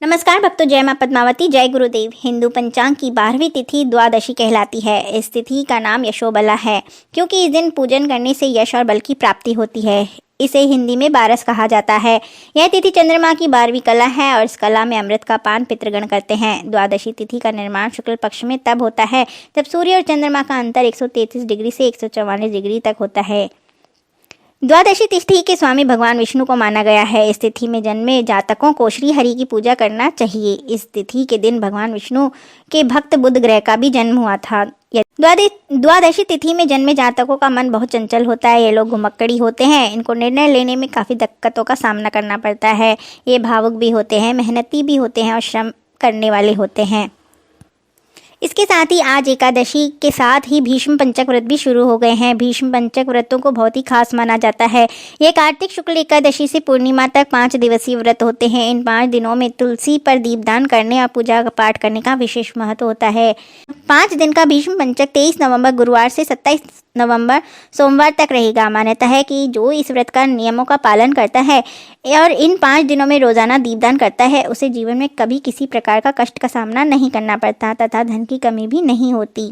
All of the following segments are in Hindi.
नमस्कार भक्तों, जय मां पद्मावती, जय गुरुदेव। हिंदू पंचांग की 12वीं तिथि द्वादशी कहलाती है। इस तिथि का नाम यशोबला है क्योंकि इस दिन पूजन करने से यश और बल की प्राप्ति होती है। इसे हिंदी में बारस कहा जाता है। यह तिथि चंद्रमा की 12वीं कला है और इस कला में अमृत का पान पितृगण करते हैं। द्वादशी तिथि का निर्माण शुक्ल पक्ष में तब होता है जब सूर्य और चंद्रमा का अंतर 133 डिग्री से 144 डिग्री तक होता है। द्वादशी तिथि के स्वामी भगवान विष्णु को माना गया है। इस तिथि में जन्मे जातकों को श्री हरि की पूजा करना चाहिए। इस तिथि के दिन भगवान विष्णु के भक्त बुध ग्रह का भी जन्म हुआ था। द्वादशी तिथि में जन्मे जातकों का मन बहुत चंचल होता है। ये लोग घुमक्कड़ी होते हैं। इनको निर्णय लेने में काफ़ी दिक्कतों का सामना करना पड़ता है। ये भावुक भी होते हैं, मेहनती भी होते हैं और श्रम करने वाले होते हैं। इसके साथ ही आज एकादशी के साथ ही भीष्म पंचक व्रत भी शुरू हो गए हैं। भीष्म पंचक व्रतों को बहुत ही खास माना जाता है। ये कार्तिक शुक्ल एकादशी से पूर्णिमा तक 5 दिवसीय व्रत होते हैं। इन 5 दिनों में तुलसी पर दीपदान करने और पूजा पाठ करने का विशेष महत्व होता है। 5 दिन का भीष्म पंचक 23 नवंबर गुरुवार से 27 नवंबर सोमवार तक रहेगा। मान्यता है कि जो इस व्रत का नियमों का पालन करता है और इन 5 दिनों में रोजाना दीपदान करता है, उसे जीवन में कभी किसी प्रकार का कष्ट का सामना नहीं करना पड़ता तथा धन की कमी भी नहीं होती।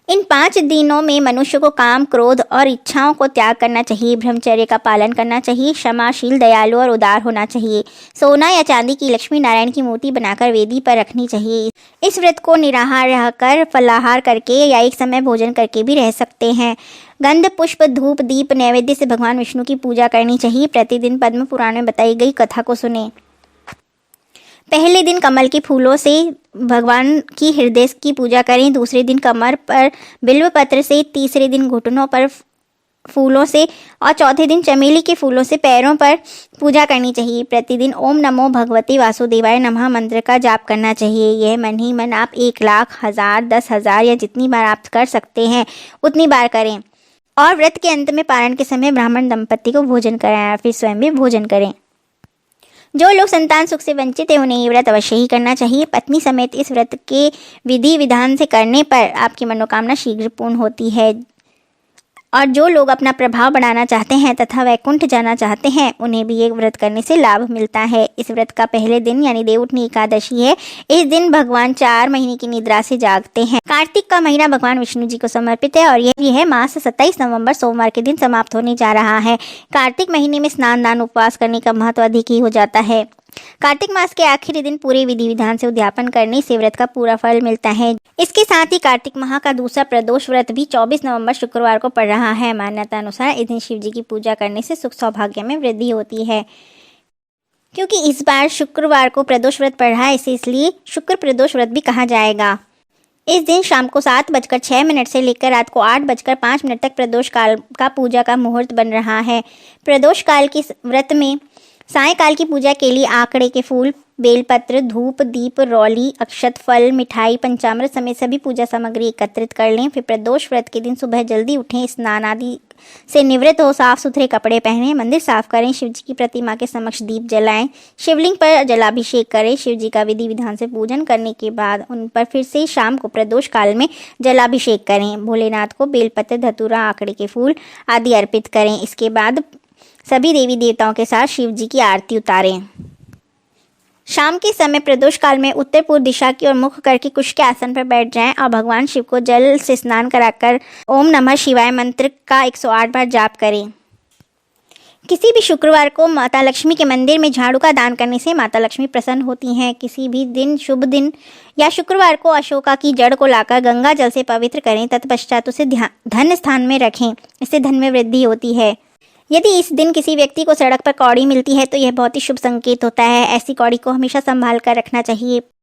इन 5 दिनों में मनुष्य को काम, क्रोध और इच्छाओं को त्याग करना चाहिए। ब्रह्मचर्य का पालन करना चाहिए। क्षमाशील, दयालु और उदार होना चाहिए। सोना या चांदी की लक्ष्मी नारायण की मूर्ति बनाकर वेदी पर रखनी चाहिए। इस व्रत को निराहार रहकर, फलाहार करके या एक समय भोजन करके भी रह सकते हैं। गंध, पुष्प, धूप, दीप नैवेद्य से भगवान विष्णु की पूजा करनी चाहिए। प्रतिदिन पद्म पुराण में बताई गई कथा को सुने। पहले दिन कमल के फूलों से भगवान की हृदय की पूजा करें। दूसरे दिन कमर पर बिल्व पत्र से, तीसरे दिन घुटनों पर फूलों से और चौथे दिन चमेली के फूलों से पैरों पर पूजा करनी चाहिए। प्रतिदिन ओम नमो भगवते वासुदेवाय नमः मंत्र का जाप करना चाहिए। यह मन ही मन आप 1 लाख, 1000, 10,000 या जितनी बार आप कर सकते हैं उतनी बार करें। और व्रत के अंत में पारण के समय ब्राह्मण दंपति को भोजन कराएं और फिर स्वयं भी भोजन करें। जो लोग संतान सुख से वंचित हैं उन्हें ये व्रत अवश्य ही करना चाहिए। पत्नी समेत इस व्रत के विधि विधान से करने पर आपकी मनोकामना शीघ्र पूर्ण होती है। और जो लोग अपना प्रभाव बढ़ाना चाहते हैं तथा वैकुंठ जाना चाहते हैं उन्हें भी ये व्रत करने से लाभ मिलता है। इस व्रत का पहले दिन यानी देवउठनी एकादशी है। इस दिन भगवान 4 महीने की निद्रा से जागते हैं। कार्तिक का महीना भगवान विष्णु जी को समर्पित है और यह मास 27 नवंबर सोमवार के दिन समाप्त होने जा रहा है। कार्तिक महीने में स्नान, दान, उपवास करने का महत्व अधिक ही हो जाता है। कार्तिक मास के आखिरी दिन पूरे विधि विधान से उद्यापन करने से व्रत का पूरा फल मिलता है। इसके साथ ही कार्तिक माह का दूसरा प्रदोष व्रत भी 24 नवंबर शुक्रवार को पड़ रहा है। मान्यता अनुसार इस दिन शिव जी की पूजा करने से सुख सौभाग्य में वृद्धि होती है। क्योंकि इस बार शुक्रवार को प्रदोष व्रत पड़ रहा है, इसे इसलिए शुक्र प्रदोष व्रत भी कहा जाएगा। इस दिन शाम को 7:06 से लेकर रात को 8:05 तक प्रदोष काल का पूजा का मुहूर्त बन रहा है। प्रदोष काल के व्रत में सायंकाल की पूजा के लिए आंकड़े के फूल, बेलपत्र, धूप, दीप, रौली, अक्षत, फल, मिठाई, पंचामृत समेत सभी पूजा सामग्री एकत्रित कर लें। फिर प्रदोष व्रत के दिन सुबह जल्दी उठें, स्नान आदि से निवृत्त हो, साफ सुथरे कपड़े पहनें, मंदिर साफ करें, शिव जी की प्रतिमा के समक्ष दीप जलाएं, शिवलिंग पर जलाभिषेक करें। शिव जी का विधि विधान से पूजन करने के बाद उन पर फिर से शाम को प्रदोष काल में जलाभिषेक करें। भोलेनाथ को बेलपत्र, धतूरा, आंकड़े के फूल आदि अर्पित करें। इसके बाद सभी देवी देवताओं के साथ शिव जी की आरती उतारें। शाम के समय प्रदोष काल में उत्तर पूर्व दिशा की ओर मुख करके कुश के आसन पर बैठ जाएं और भगवान शिव को जल से स्नान कराकर ओम नमः शिवाय मंत्र का 108 बार जाप करें। किसी भी शुक्रवार को माता लक्ष्मी के मंदिर में झाड़ू का दान करने से माता लक्ष्मी प्रसन्न होती हैं। किसी भी दिन, शुभ दिन या शुक्रवार को अशोका की जड़ को लाकर गंगा जल से पवित्र करें। तत्पश्चात उसे धन स्थान में रखें। इससे धन में वृद्धि होती है। यदि इस दिन किसी व्यक्ति को सड़क पर कौड़ी मिलती है तो यह बहुत ही शुभ संकेत होता है। ऐसी कौड़ी को हमेशा संभाल कर रखना चाहिए।